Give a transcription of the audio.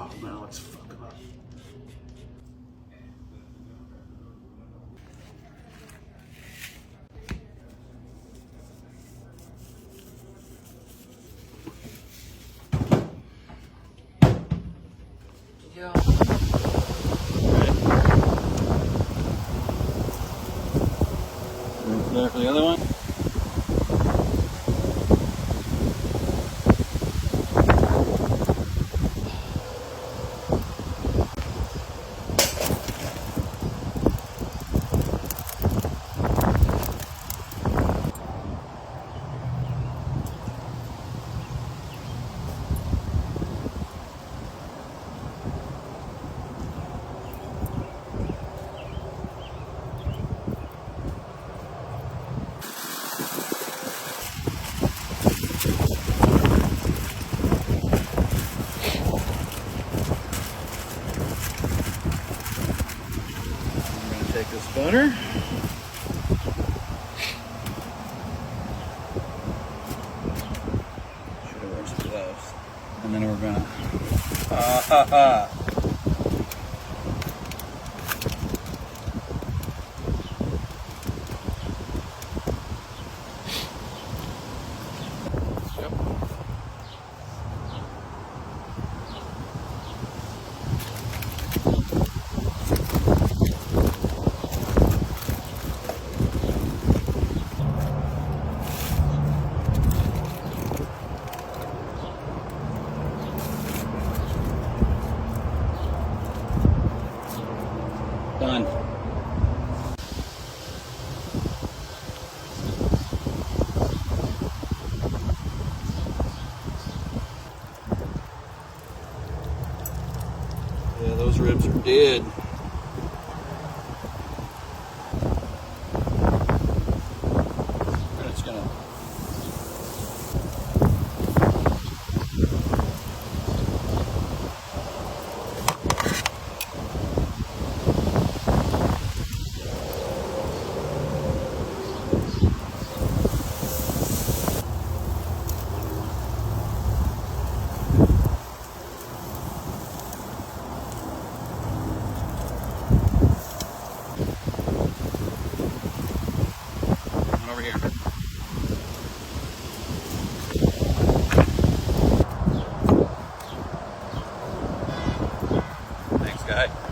Oh no, it's fucking up. Yeah. There for the other one. Take the spinner. Should have worn some gloves. And then we're gonna. Yep. Done. Yeah, those ribs are dead. And it's gonna. Over here. Thanks, guy.